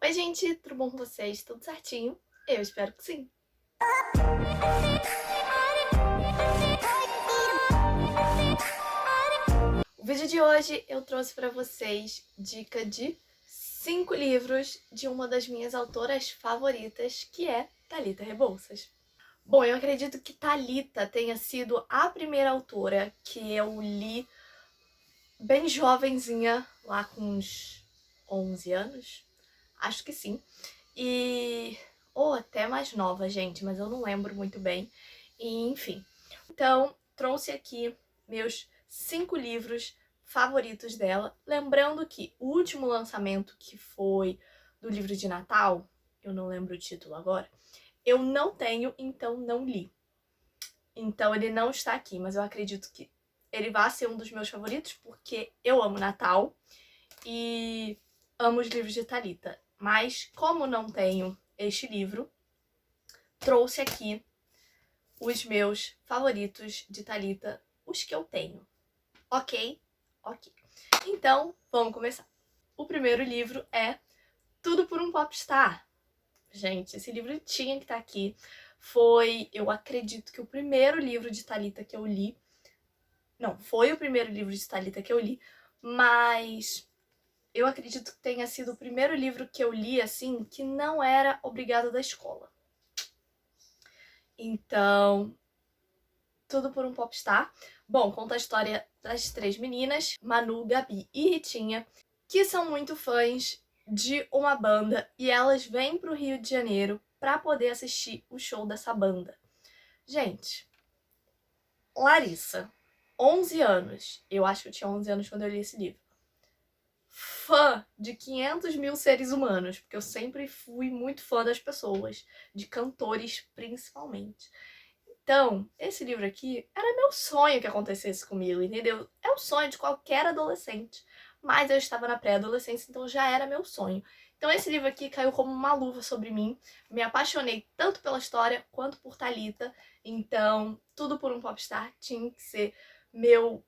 Oi, gente, tudo bom com vocês? Tudo certinho? Eu espero que sim. O vídeo de hoje eu trouxe para vocês dica de 5 livros de uma das minhas autoras favoritas, que é Thalita Rebouças. Bom, eu acredito que Thalita tenha sido a primeira autora que eu li bem jovenzinha, lá com uns 11 anos. Acho que sim. Ou até mais nova, gente, mas eu não lembro muito bem. Enfim. Então, trouxe aqui meus 5 livros favoritos dela. Lembrando que o último lançamento, que foi do livro de Natal, eu não lembro o título agora, eu não tenho, então não li. Então ele não está aqui, mas eu acredito que ele vai ser um dos meus favoritos, porque eu amo Natal e amo os livros de Thalita. Mas como não tenho este livro, trouxe aqui os meus favoritos de Thalita, os que eu tenho. Ok? Ok. Então, vamos começar. O primeiro livro é Tudo por um Popstar. Gente, esse livro tinha que estar aqui. Foi, eu acredito que o primeiro livro de Thalita que eu li. Não, foi o primeiro livro de Thalita que eu li, mas eu acredito que tenha sido o primeiro livro que eu li, assim, que não era obrigado da escola. Então, Tudo por um Popstar. Bom, conta a história das 3 meninas, Manu, Gabi e Ritinha, que são muito fãs de uma banda e elas vêm pro Rio de Janeiro pra poder assistir o show dessa banda. Gente, Larissa, 11 anos. Eu acho que eu tinha 11 anos quando eu li esse livro. Fã de 500 mil seres humanos, porque eu sempre fui muito fã das pessoas, de cantores principalmente. Então, esse livro aqui era meu sonho que acontecesse comigo, entendeu? É o sonho de qualquer adolescente. Mas eu estava na pré-adolescência, então já era meu sonho. Então esse livro aqui caiu como uma luva sobre mim. Me apaixonei tanto pela história quanto por Thalita. Então, Tudo por um Popstar tinha que ser meu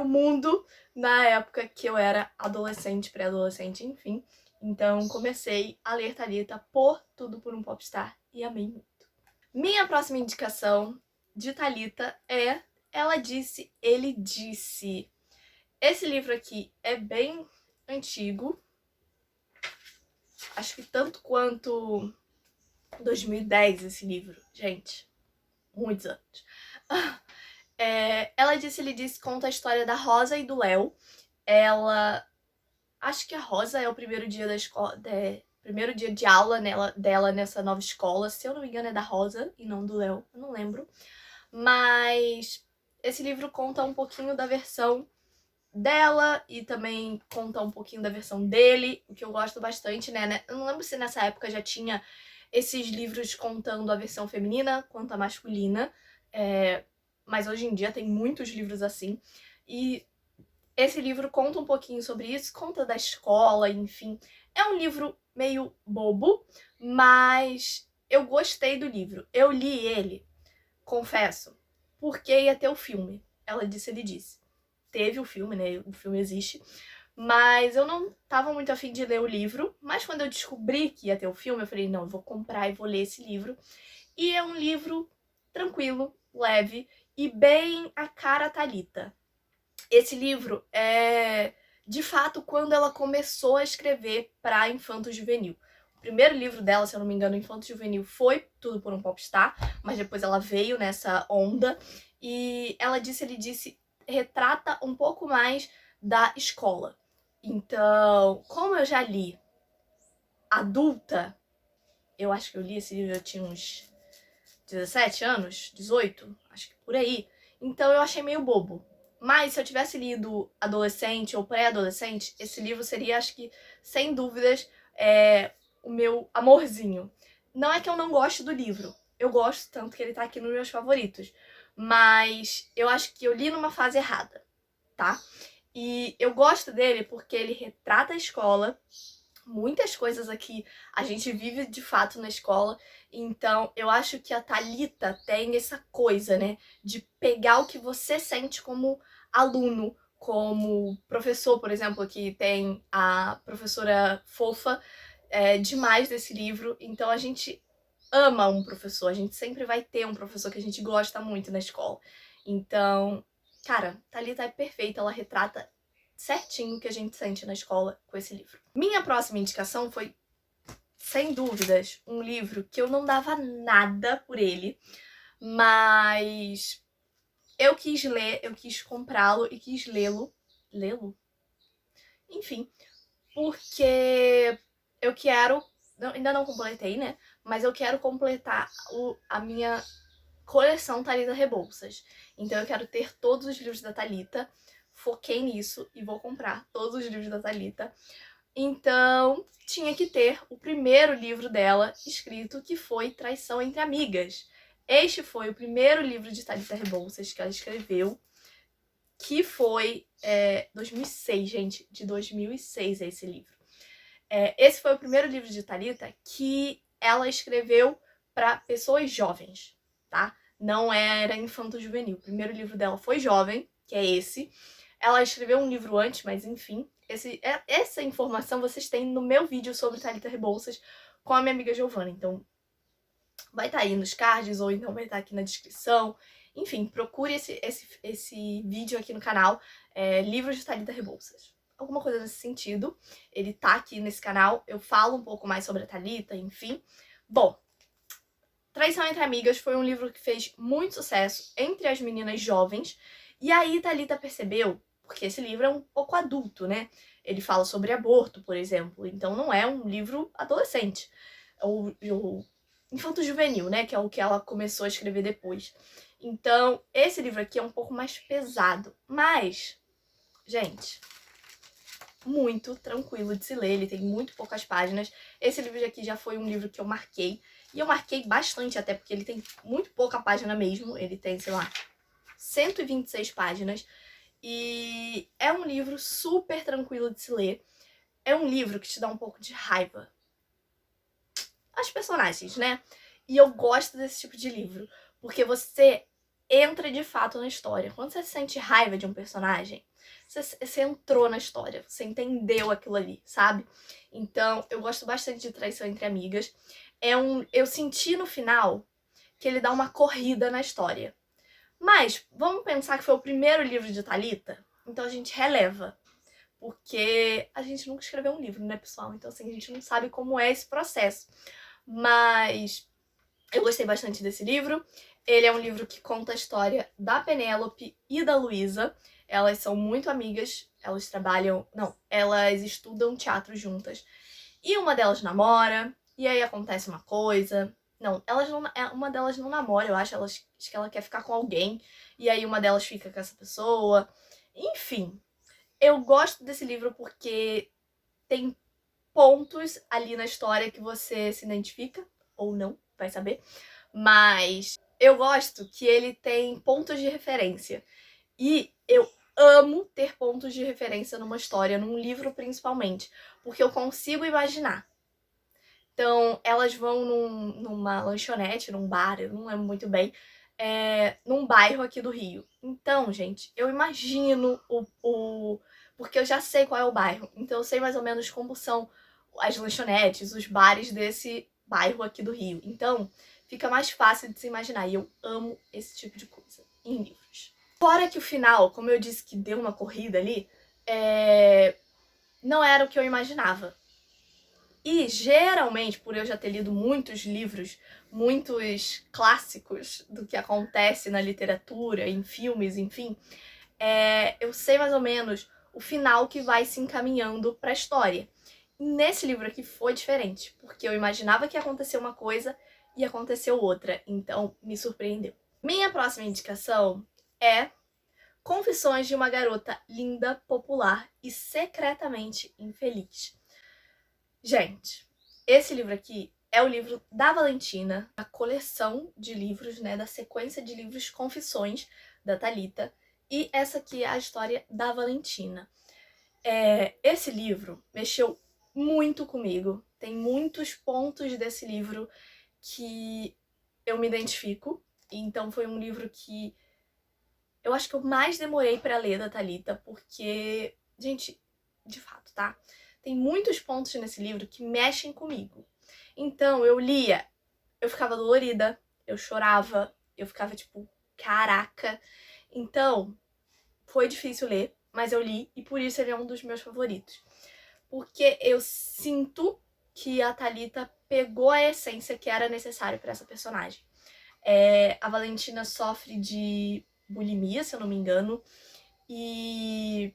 mundo na época que eu era adolescente, pré-adolescente, enfim. Então comecei a ler Thalita por Tudo por um Popstar e amei muito. Minha próxima indicação de Thalita é Ela Disse, Ele Disse. Esse livro aqui é bem antigo, acho que tanto quanto 2010 esse livro, gente, muitos anos. Ela Disse, Ele Disse conta a história da Rosa e do Léo. Acho que a Rosa é o primeiro dia da escola, primeiro dia de aula dela nessa nova escola. Se eu não me engano é da Rosa e não do Léo, eu não lembro. Mas esse livro conta um pouquinho da versão dela e também conta um pouquinho da versão dele, o que eu gosto bastante, né? Eu não lembro se nessa época já tinha esses livros contando a versão feminina quanto a masculina, mas hoje em dia tem muitos livros assim. E esse livro conta um pouquinho sobre isso, conta da escola, enfim. É um livro meio bobo, mas eu gostei do livro. Eu li ele, confesso, porque ia ter o filme. Ela Disse, Ele Disse. Teve o filme, né? O filme existe. Mas eu não tava muito afim de ler o livro. Mas quando eu descobri que ia ter o filme, eu falei, não, eu vou comprar e vou ler esse livro. E é um livro tranquilo, leve e bem a cara Thalita. Esse livro é, de fato, quando ela começou a escrever para infanto-juvenil. O primeiro livro dela, se eu não me engano, infanto-juvenil, foi Tudo por um Popstar, mas depois ela veio nessa onda e Ela Disse, Ele Disse retrata um pouco mais da escola. Então, como eu já li adulta, eu acho que eu li esse livro, eu tinha uns 17 anos, 18, acho que por aí, então eu achei meio bobo. Mas se eu tivesse lido adolescente ou pré-adolescente, esse livro seria, acho que, sem dúvidas, o meu amorzinho. Não é que eu não gosto do livro, eu gosto tanto que ele tá aqui nos meus favoritos, mas eu acho que eu li numa fase errada, tá? E eu gosto dele porque ele retrata a escola, muitas coisas aqui a gente vive de fato na escola, então eu acho que a Thalita tem essa coisa, né, de pegar o que você sente como aluno, como professor, por exemplo, que tem a professora fofa, demais desse livro. Então a gente ama um professor, a gente sempre vai ter um professor que a gente gosta muito na escola. Então, cara, Thalita é perfeita, ela retrata certinho o que a gente sente na escola com esse livro. Minha próxima indicação foi, sem dúvidas, um livro que eu não dava nada por ele, mas eu quis ler, eu quis comprá-lo e quis lê-lo. Lê-lo? Enfim, porque eu quero, ainda não completei, né? Mas eu quero completar a minha coleção Thalita Rebouças. Então eu quero ter todos os livros da Thalita, foquei nisso e vou comprar todos os livros da Thalita. Então tinha que ter o primeiro livro dela escrito, que foi Traição entre Amigas. Este foi o primeiro livro de Thalita Rebouças que ela escreveu, que foi 2006, gente, de 2006 é esse livro. Esse foi o primeiro livro de Thalita que ela escreveu para pessoas jovens, tá? Não era infanto-juvenil. O primeiro livro dela foi jovem, que é esse. Ela escreveu um livro antes, mas enfim. Essa informação vocês têm no meu vídeo sobre Thalita Rebouças com a minha amiga Giovana. Então, vai estar aí nos cards ou então vai estar aqui na descrição. Enfim, procure esse vídeo aqui no canal, Livros de Thalita Rebouças. Alguma coisa nesse sentido. Ele tá aqui nesse canal, eu falo um pouco mais sobre a Thalita, enfim. Bom, Traição entre Amigas foi um livro que fez muito sucesso entre as meninas jovens. E aí Thalita percebeu, porque esse livro é um pouco adulto, né? Ele fala sobre aborto, por exemplo. Então não é um livro adolescente. Ou infanto-juvenil, né? Que é o que ela começou a escrever depois. Então, esse livro aqui é um pouco mais pesado. Mas, gente, muito tranquilo de se ler. Ele tem muito poucas páginas. Esse livro aqui já foi um livro que eu marquei. E eu marquei bastante, até porque ele tem muito pouca página mesmo. Ele tem, sei lá, 126 páginas. E é um livro super tranquilo de se ler. É um livro que te dá um pouco de raiva. As personagens, né? E eu gosto desse tipo de livro, porque você entra de fato na história. Quando você sente raiva de um personagem, você entrou na história, você entendeu aquilo ali, sabe? Então, eu gosto bastante de Traição entre Amigas. Eu senti no final que ele dá uma corrida na história. Mas, vamos pensar que foi o primeiro livro de Thalita? Então a gente releva. Porque a gente nunca escreveu um livro, né, pessoal? Então, assim, a gente não sabe como é esse processo. Mas eu gostei bastante desse livro. Ele é um livro que conta a história da Penélope e da Luísa. Elas são muito amigas, elas trabalham... Não, elas estudam teatro juntas. E uma delas namora, e aí acontece uma coisa. Não, elas não, uma delas não namora, eu acho, acho que ela quer ficar com alguém. E aí uma delas fica com essa pessoa. Enfim, eu gosto desse livro porque tem pontos ali na história que você se identifica, ou não, vai saber. Mas eu gosto que ele tem pontos de referência. E eu amo ter pontos de referência numa história, num livro principalmente, porque eu consigo imaginar. Então, elas vão numa lanchonete, num bar, eu não lembro muito bem, num bairro aqui do Rio. Então, gente, eu imagino porque eu já sei qual é o bairro. Então, eu sei mais ou menos como são as lanchonetes, os bares desse bairro aqui do Rio. Então, fica mais fácil de se imaginar. E eu amo esse tipo de coisa em livros. Fora que o final, como eu disse que deu uma corrida ali, não era o que eu imaginava. E, geralmente, por eu já ter lido muitos livros, muitos clássicos do que acontece na literatura, em filmes, enfim, eu sei mais ou menos o final que vai se encaminhando para a história. E nesse livro aqui foi diferente, porque eu imaginava que ia acontecer uma coisa e aconteceu outra, então me surpreendeu. Minha próxima indicação é Confissões de uma Garota Linda, Popular e Secretamente Infeliz. Gente, esse livro aqui é o livro da Valentina, a coleção de livros, né, da sequência de livros Confissões, da Thalita, e essa aqui é a história da Valentina. Esse livro mexeu muito comigo, tem muitos pontos desse livro que eu me identifico, então foi um livro que eu acho que eu mais demorei pra ler da Thalita, porque, gente, de fato, tá? tem muitos pontos nesse livro que mexem comigo. Então, eu lia, eu ficava dolorida, eu chorava, eu ficava tipo, caraca. Então, foi difícil ler, mas eu li e por isso ele é um dos meus favoritos. Porque eu sinto que a Thalita pegou a essência que era necessária para essa personagem. A Valentina sofre de bulimia, se eu não me engano, e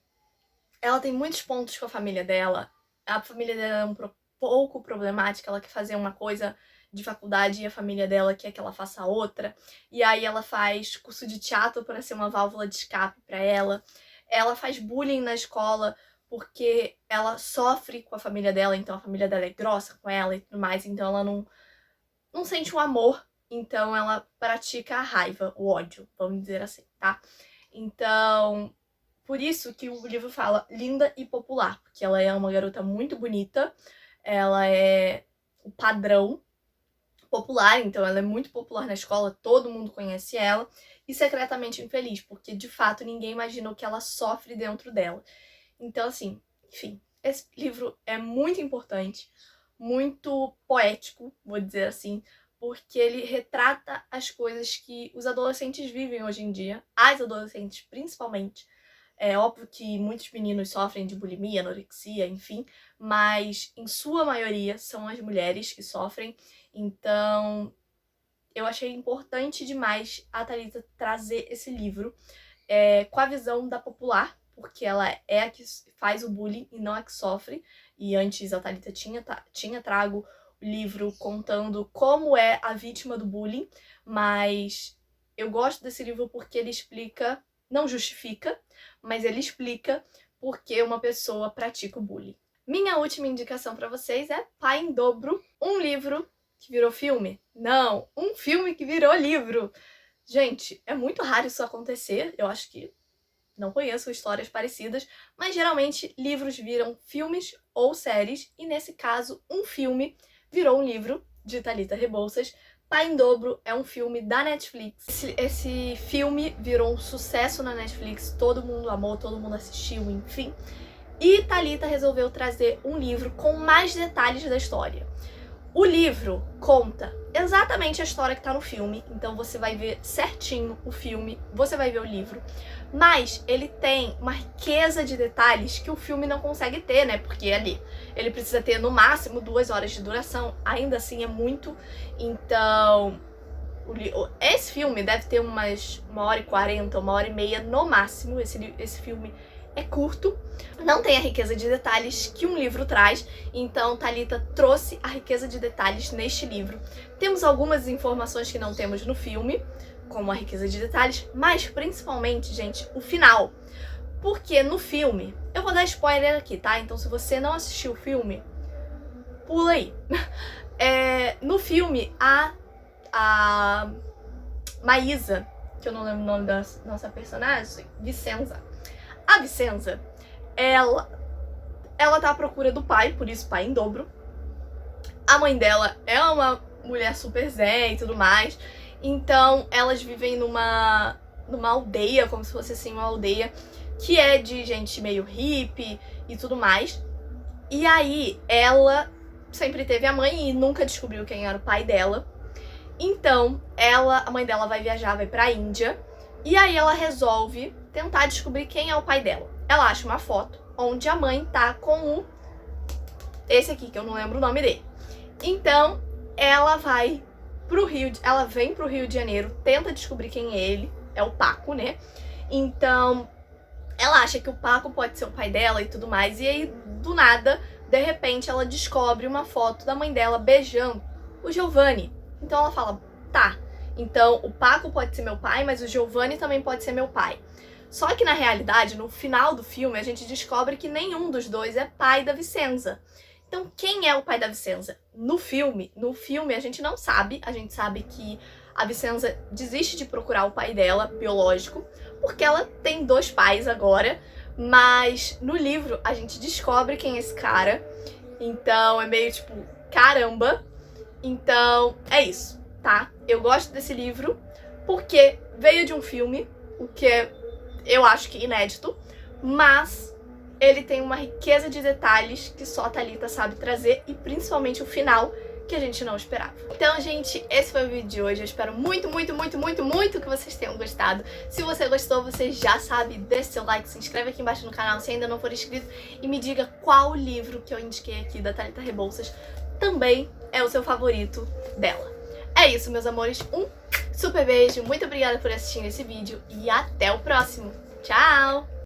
ela tem muitos pontos com a família dela. A família dela é um pouco problemática, ela quer fazer uma coisa de faculdade e a família dela quer que ela faça outra. E aí ela faz curso de teatro para ser uma válvula de escape para ela. Ela faz bullying na escola porque ela sofre com a família dela, então a família dela é grossa com ela e tudo mais, então ela não sente o amor, então ela pratica a raiva, o ódio, vamos dizer assim, tá? Então, por isso que o livro fala linda e popular, porque ela é uma garota muito bonita, ela é o padrão popular, então ela é muito popular na escola, todo mundo conhece ela, e secretamente infeliz, porque de fato ninguém imagina o que ela sofre dentro dela. Então, assim, enfim, esse livro é muito importante, muito poético, vou dizer assim, porque ele retrata as coisas que os adolescentes vivem hoje em dia, as adolescentes principalmente. É óbvio que muitos meninos sofrem de bulimia, anorexia, enfim, mas em sua maioria são as mulheres que sofrem. Então, eu achei importante demais a Thalita trazer esse livro com a visão da popular, porque ela é a que faz o bullying e não a que sofre. E antes a Thalita tinha trago o livro contando como é a vítima do bullying, mas eu gosto desse livro porque ele explica, não justifica, mas ele explica por que uma pessoa pratica o bullying. Minha última indicação para vocês é Pai em Dobro, um livro que virou filme. Não, um filme que virou livro. Gente, é muito raro isso acontecer, eu acho que não conheço histórias parecidas, mas geralmente livros viram filmes ou séries, e nesse caso, um filme virou um livro de Thalita Rebouças. Pai em Dobro é um filme da Netflix. Esse filme virou um sucesso na Netflix, todo mundo amou, todo mundo assistiu, enfim. E Thalita resolveu trazer um livro com mais detalhes da história. O livro conta exatamente a história que tá no filme, então você vai ver certinho o filme, você vai ver o livro, mas ele tem uma riqueza de detalhes que o filme não consegue ter, né? Porque ali ele precisa ter no máximo 2 horas de duração, ainda assim é muito. Então, esse filme deve ter umas 1h40, 1h30 no máximo. Esse filme é curto, não tem a riqueza de detalhes que um livro traz, então Thalita trouxe a riqueza de detalhes neste livro. Temos algumas informações que não temos no filme, como a riqueza de detalhes, mas principalmente, gente, o final. Porque no filme, eu vou dar spoiler aqui, tá? Então se você não assistiu o filme, pula aí. No filme, a Maísa, que eu não lembro o nome da nossa personagem, Vicenza. A Vicenza, ela tá à procura do pai, por isso Pai em Dobro. A mãe dela é uma mulher super zen e tudo mais, então elas vivem numa aldeia, como se fosse assim uma aldeia que é de gente meio hippie e tudo mais. E aí ela sempre teve a mãe e nunca descobriu quem era o pai dela. Então a mãe dela vai viajar, vai pra Índia, e aí ela resolve tentar descobrir quem é o pai dela. Ela acha uma foto onde a mãe tá com esse aqui, que eu não lembro o nome dele. Então, ela vem pro Rio de Janeiro, tenta descobrir quem é ele, é o Paco, né? Então, ela acha que o Paco pode ser o pai dela e tudo mais, e aí, do nada, de repente, ela descobre uma foto da mãe dela beijando o Giovanni. Então ela fala, tá, então o Paco pode ser meu pai, mas o Giovanni também pode ser meu pai. Só que na realidade, no final do filme, a gente descobre que nenhum dos dois é pai da Vicenza. Então, quem é o pai da Vicenza? No filme a gente não sabe. A gente sabe que a Vicenza desiste de procurar o pai dela, biológico, porque ela tem 2 pais agora. Mas no livro a gente descobre quem é esse cara. Então é meio tipo, caramba. Então é isso, tá? Eu gosto desse livro porque veio de um filme, o que eu acho que é inédito, mas Ele tem uma riqueza de detalhes que só a Thalita sabe trazer, e principalmente o final, que a gente não esperava. Então, gente, esse foi o vídeo de hoje. Eu espero muito, muito, muito, muito, muito que vocês tenham gostado. Se você gostou, você já sabe, deixa seu like, se inscreve aqui embaixo no canal se ainda não for inscrito e me diga qual livro que eu indiquei aqui da Thalita Rebouças também é o seu favorito dela. É isso, meus amores. Um super beijo, muito obrigada por assistir esse vídeo e até o próximo. Tchau!